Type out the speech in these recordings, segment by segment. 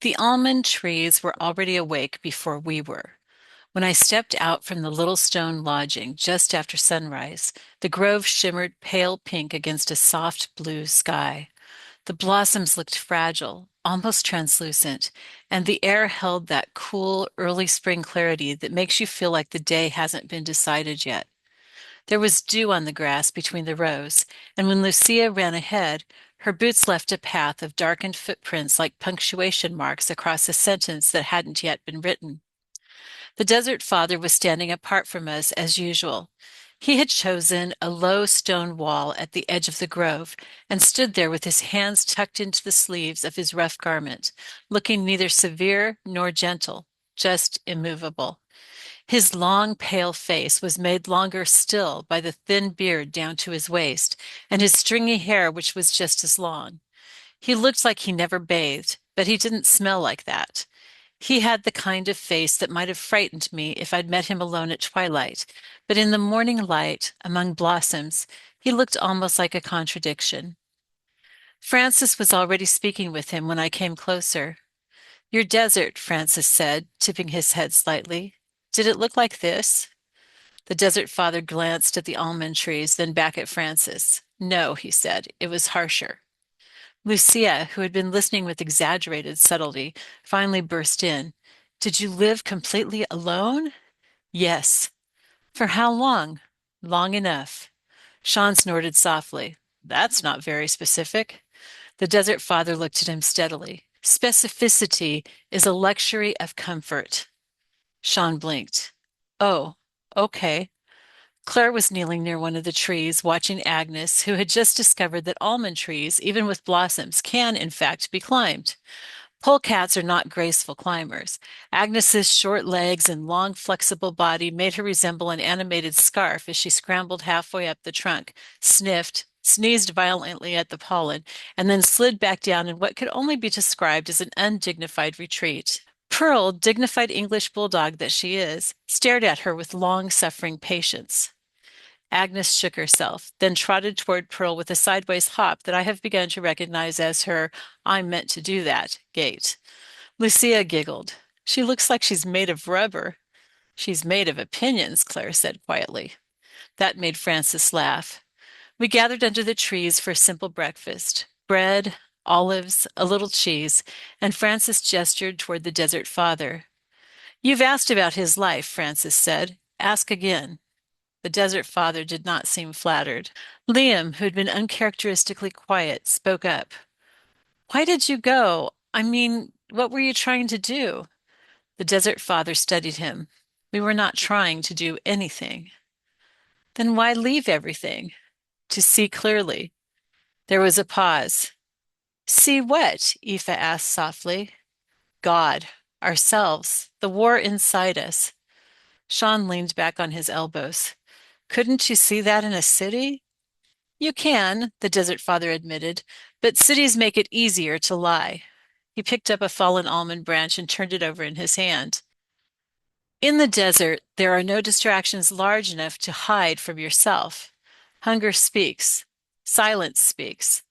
The almond trees were already awake before we were. When I stepped out from the little stone lodging just after sunrise, the grove shimmered pale pink against a soft blue sky. The blossoms looked fragile, almost translucent, and the air held that cool, early spring clarity that makes you feel like the day hasn't been decided yet. There was dew on the grass between the rows, and when Lucia ran ahead, her boots left a path of darkened footprints like punctuation marks across a sentence that hadn't yet been written. The Desert Father was standing apart from us as usual. He had chosen a low stone wall at the edge of the grove and stood there with his hands tucked into the sleeves of his rough garment, looking neither severe nor gentle, just immovable. His long, pale face was made longer still by the thin beard down to his waist, and his stringy hair, which was just as long. He looked like he never bathed, but he didn't smell like that. He had the kind of face that might have frightened me if I'd met him alone at twilight, but in the morning light, among blossoms, he looked almost like a contradiction. Francis was already speaking with him when I came closer. Your desert, Francis said, tipping his head slightly. Did it look like this? The Desert Father glanced at the almond trees, then back at Francis. No, he said, it was harsher. Lucia, who had been listening with exaggerated subtlety, finally burst in. Did you live completely alone? Yes. For how long? Long enough. Sean snorted softly. That's not very specific. The Desert Father looked at him steadily. Specificity is a luxury of comfort. Sean blinked. Oh, okay. Claire was kneeling near one of the trees, watching Agnes, who had just discovered that almond trees, even with blossoms, can in fact be climbed. Polecats are not graceful climbers. Agnes's short legs and long, flexible body made her resemble an animated scarf as she scrambled halfway up the trunk, sniffed, sneezed violently at the pollen, and then slid back down in what could only be described as an undignified retreat. Pearl, dignified English bulldog that she is, stared at her with long-suffering patience. Agnes shook herself, then trotted toward Pearl with a sideways hop that I have begun to recognize as her "I meant to do that" gait. Lucia giggled. She looks like she's made of rubber. She's made of opinions, Claire said quietly. That made Francis laugh. We gathered under the trees for a simple breakfast. Bread, olives, a little cheese, and Francis gestured toward the Desert Father. You've asked about his life, Francis said. Ask again. The Desert Father did not seem flattered. Liam, who had been uncharacteristically quiet, spoke up. Why did you go? I mean, what were you trying to do? The Desert Father studied him. We were not trying to do anything. Then why leave everything? To see clearly. There was a pause. See what? Aoife asked softly. God, ourselves, the war inside us. Sean leaned back on his elbows. Couldn't you see that in a city? You can, the Desert Father admitted, but cities make it easier to lie. He picked up a fallen almond branch and turned it over in his hand. In the desert, there are no distractions large enough to hide from yourself. Hunger speaks. Silence speaks.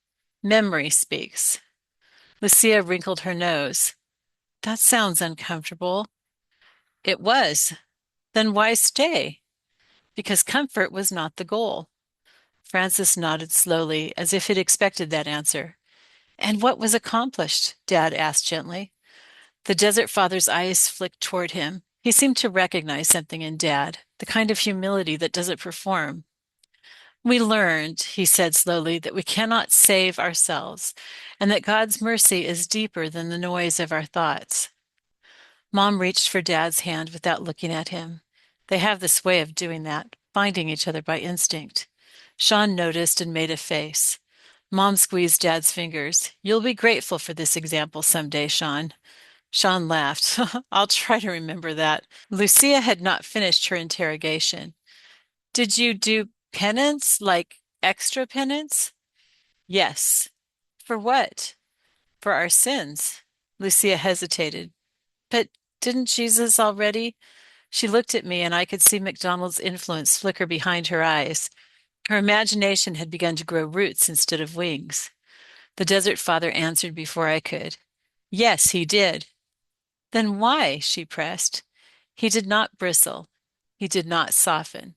Memory speaks. Lucia wrinkled her nose. That sounds uncomfortable. It was. Then why stay? Because comfort was not the goal. Francis nodded slowly, as if he'd expected that answer. And what was accomplished? Dad asked gently. The Desert Father's eyes flicked toward him. He seemed to recognize something in Dad, the kind of humility that doesn't perform. We learned, he said slowly, that we cannot save ourselves, and that God's mercy is deeper than the noise of our thoughts. Mom reached for Dad's hand without looking at him. They have this way of doing that, finding each other by instinct. Sean noticed and made a face. Mom squeezed Dad's fingers. You'll be grateful for this example someday, Sean. Sean laughed. I'll try to remember that. Lucia had not finished her interrogation. Did you do penance, like extra penance? Yes. For what? For our sins. Lucia hesitated. But didn't Jesus already? She looked at me, and I could see MacDonald's influence flicker behind her eyes. Her imagination had begun to grow roots instead of wings. The Desert Father answered before I could. Yes, he did. Then why? She pressed. He did not bristle. He did not soften.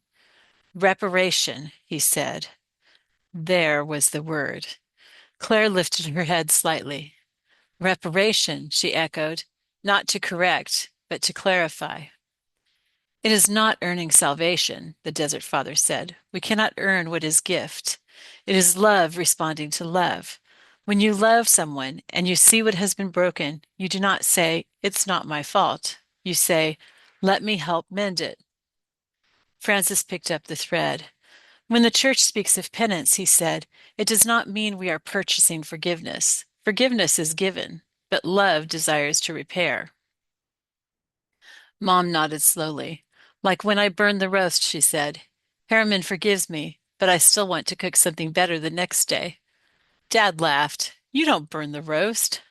Reparation, he said. There was the word. Claire lifted her head slightly. Reparation, she echoed, not to correct, but to clarify. It is not earning salvation, the Desert Father said. We cannot earn what is gift. It is love responding to love. When you love someone and you see what has been broken, you do not say, "It's not my fault." You say, "Let me help mend it." Francis picked up the thread. When the church speaks of penance, he said, it does not mean we are purchasing forgiveness. Forgiveness is given, but love desires to repair. Mom nodded slowly. Like when I burned the roast, she said. Harriman forgives me, but I still want to cook something better the next day. Dad laughed. You don't burn the roast.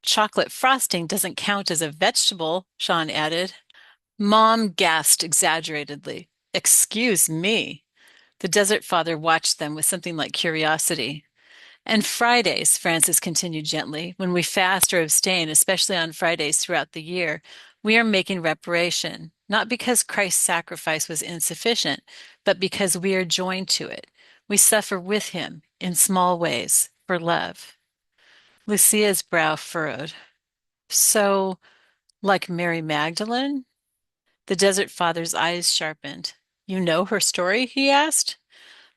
Chocolate frosting doesn't count as a vegetable, Sean added. Mom gasped exaggeratedly. Excuse me. The Desert Father watched them with something like curiosity. And Fridays, Francis continued gently, when we fast or abstain, especially on Fridays throughout the year, we are making reparation, not because Christ's sacrifice was insufficient, but because we are joined to it. We suffer with him in small ways for love. Lucia's brow furrowed. So, like Mary Magdalene? The Desert Father's eyes sharpened. You know her story? He asked.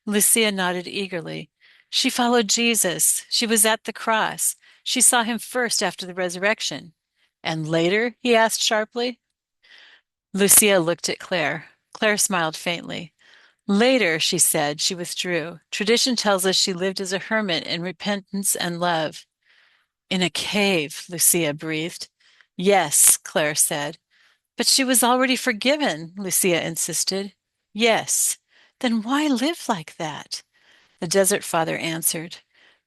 Lucia nodded eagerly. She followed Jesus. She was at the cross. She saw him first after the resurrection. And later? He asked sharply. Lucia looked at Claire. Claire smiled faintly. Later, she said, she withdrew. Tradition tells us she lived as a hermit in repentance and love. In a cave, Lucia breathed. Yes, Claire said. But she was already forgiven, Lucia insisted. Yes. Then why live like that? The Desert Father answered,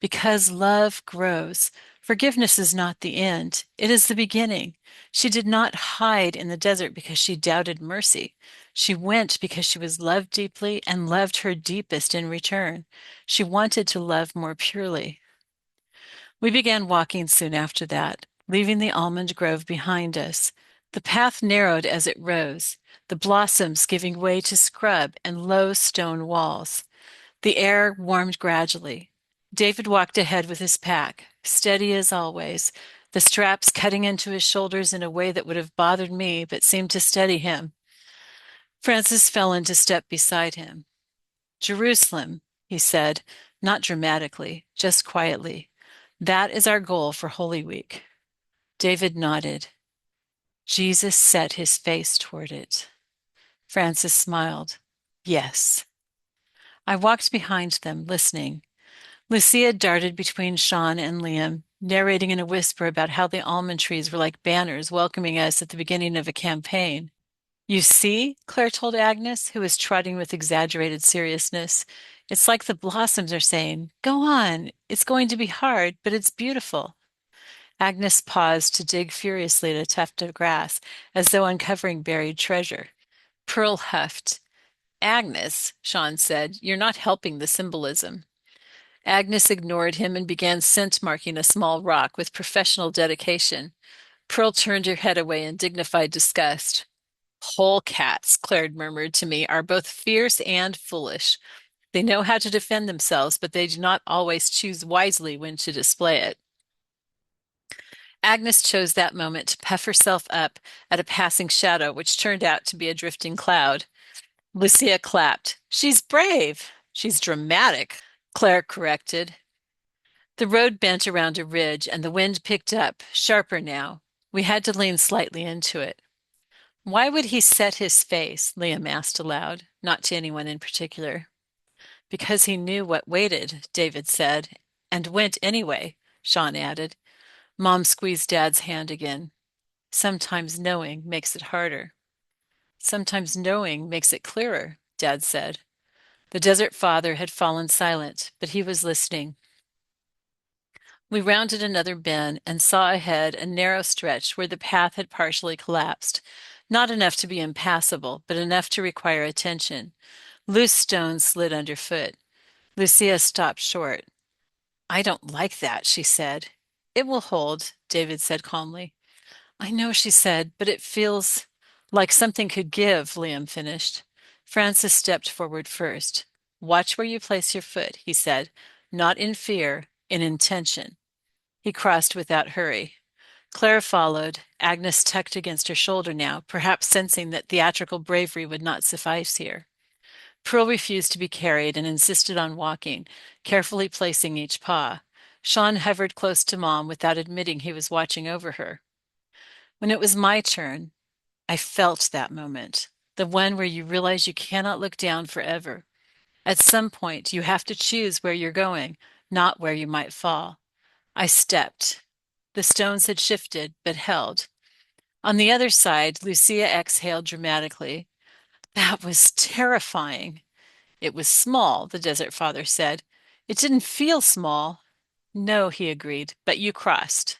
because love grows. Forgiveness is not the end, it is the beginning. She did not hide in the desert because she doubted mercy. She went because she was loved deeply and loved her deepest in return. She wanted to love more purely. We began walking soon after that, leaving the almond grove behind us. The path narrowed as it rose, the blossoms giving way to scrub and low stone walls. The air warmed gradually. David walked ahead with his pack, steady as always, the straps cutting into his shoulders in a way that would have bothered me but seemed to steady him. Francis fell into step beside him. Jerusalem, he said, not dramatically, just quietly. That is our goal for Holy Week. David nodded. Jesus set his face toward it. Francis smiled. Yes. I walked behind them, listening. Lucia darted between Sean and Liam, narrating in a whisper about how the almond trees were like banners welcoming us at the beginning of a campaign. You see, Claire told Agnes, who was trotting with exaggerated seriousness, it's like the blossoms are saying, go on, it's going to be hard, but it's beautiful. Agnes paused to dig furiously at a tuft of grass, as though uncovering buried treasure. Pearl huffed. Agnes, Sean said, you're not helping the symbolism. Agnes ignored him and began scent marking a small rock with professional dedication. Pearl turned her head away in dignified disgust. Polecats, Claire murmured to me, are both fierce and foolish. They know how to defend themselves, but they do not always choose wisely when to display it. Agnes chose that moment to puff herself up at a passing shadow, which turned out to be a drifting cloud. Lucia clapped. She's brave. She's dramatic, Claire corrected. The road bent around a ridge, and the wind picked up, sharper now. We had to lean slightly into it. Why would he set his face? Liam asked aloud, not to anyone in particular. Because he knew what waited, David said, and went anyway, Sean added. Mom squeezed Dad's hand again. Sometimes knowing makes it harder. Sometimes knowing makes it clearer, Dad said. The Desert Father had fallen silent, but he was listening. We rounded another bend and saw ahead a narrow stretch where the path had partially collapsed, not enough to be impassable, but enough to require attention. Loose stones slid underfoot. Lucia stopped short. I don't like that, she said. It will hold, David said calmly. I know, she said, but it feels like something could give, Liam finished. Francis stepped forward first. Watch where you place your foot, he said, not in fear, in intention. He crossed without hurry. Claire followed, Agnes tucked against her shoulder now, perhaps sensing that theatrical bravery would not suffice here. Pearl refused to be carried and insisted on walking, carefully placing each paw. Sean hovered close to Mom without admitting he was watching over her. When it was my turn, I felt that moment, the one where you realize you cannot look down forever. At some point, you have to choose where you're going, not where you might fall. I stepped. The stones had shifted, but held. On the other side, Lucia exhaled dramatically. That was terrifying. It was small, the Desert Father said. It didn't feel small. No, he agreed, but you crossed.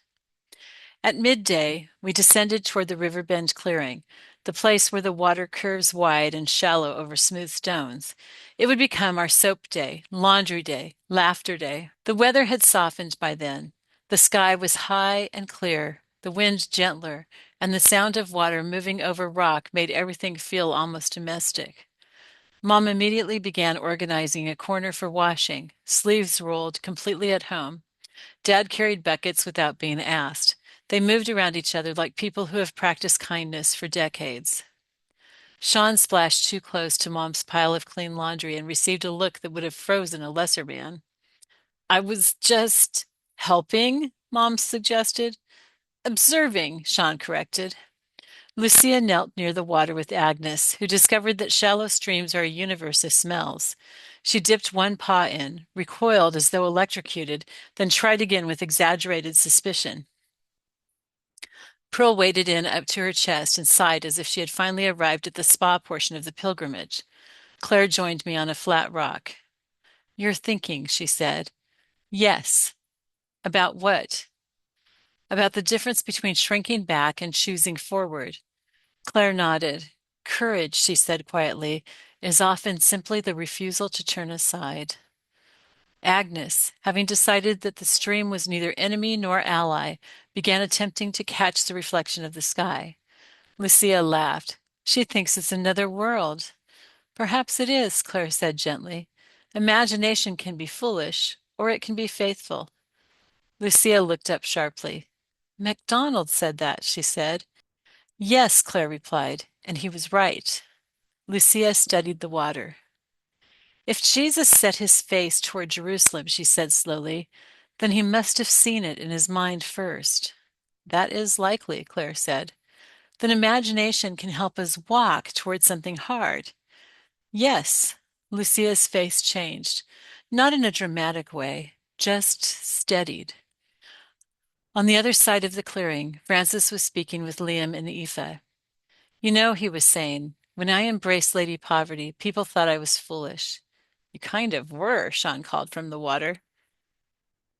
At midday, we descended toward the river bend clearing, the place where the water curves wide and shallow over smooth stones. It would become our soap day, laundry day, laughter day. The weather had softened by then. The sky was high and clear, the wind gentler, and the sound of water moving over rock made everything feel almost domestic. Mom immediately began organizing a corner for washing, sleeves rolled, completely at home. Dad carried buckets without being asked. They moved around each other like people who have practiced kindness for decades. Sean splashed too close to Mom's pile of clean laundry and received a look that would have frozen a lesser man. I was just helping, Mom suggested. Observing, Sean corrected. Lucia knelt near the water with Agnes, who discovered that shallow streams are a universe of smells. She dipped one paw in, recoiled as though electrocuted, then tried again with exaggerated suspicion. Pearl waded in up to her chest and sighed as if she had finally arrived at the spa portion of the pilgrimage. Claire joined me on a flat rock. You're thinking, she said. Yes. About what? About the difference between shrinking back and choosing forward. Claire nodded. Courage, she said quietly, is often simply the refusal to turn aside. Agnes, having decided that the stream was neither enemy nor ally, began attempting to catch the reflection of the sky. Lucia laughed. She thinks it's another world. Perhaps it is, Claire said gently. Imagination can be foolish, or it can be faithful. Lucia looked up sharply. MacDonald said that, she said. Yes, Claire replied, and he was right. Lucia studied the water. If Jesus set his face toward Jerusalem, she said slowly, then he must have seen it in his mind first. That is likely, Claire said. Then imagination can help us walk toward something hard. Yes, Lucia's face changed, not in a dramatic way, just steadied. On the other side of the clearing, Francis was speaking with Liam and Aoife. You know, he was saying, when I embraced Lady Poverty, people thought I was foolish. You kind of were, Sean called from the water.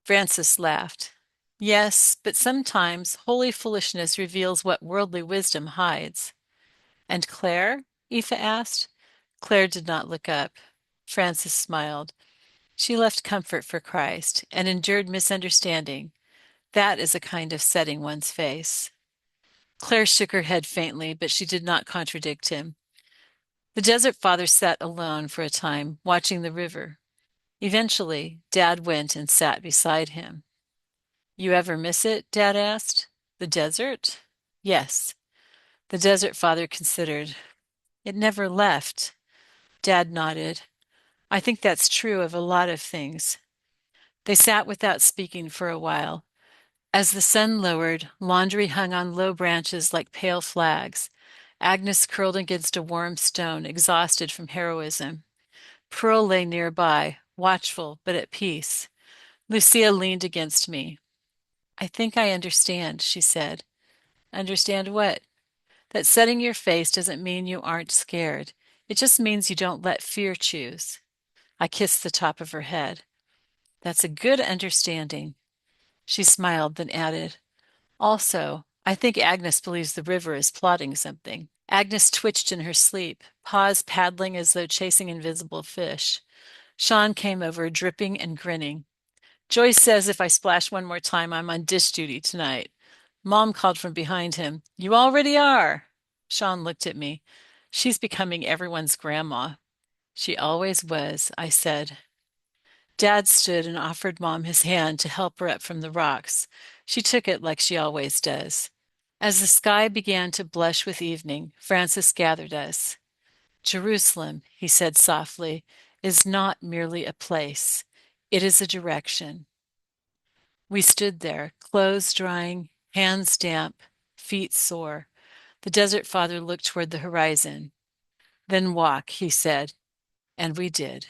Francis laughed. Yes, but sometimes holy foolishness reveals what worldly wisdom hides. And Claire? Aoife asked. Claire did not look up. Francis smiled. She left comfort for Christ and endured misunderstanding. That is a kind of setting one's face. Claire shook her head faintly, but she did not contradict him. The Desert Father sat alone for a time, watching the river. Eventually, Dad went and sat beside him. You ever miss it? Dad asked. The desert? Yes. The Desert Father considered. It never left. Dad nodded. I think that's true of a lot of things. They sat without speaking for a while. As the sun lowered, laundry hung on low branches like pale flags. Agnes curled against a warm stone, exhausted from heroism. Pearl lay nearby, watchful but at peace. Lucia leaned against me. I think I understand, she said. Understand what? That setting your face doesn't mean you aren't scared. It just means you don't let fear choose. I kissed the top of her head. That's a good understanding. She smiled, then added, Also, I think Agnes believes the river is plotting something. Agnes twitched in her sleep, paws paddling as though chasing invisible fish. Sean came over, dripping and grinning. Joyce says if I splash one more time, I'm on dish duty tonight. Mom called from behind him. You already are. Sean looked at me. She's becoming everyone's grandma. She always was, I said. Dad stood and offered Mom his hand to help her up from the rocks. She took it like she always does. As the sky began to blush with evening, Francis gathered us. Jerusalem, he said softly, is not merely a place. It is a direction. We stood there, clothes drying, hands damp, feet sore. The desert father looked toward the horizon. Then walk, he said, and we did.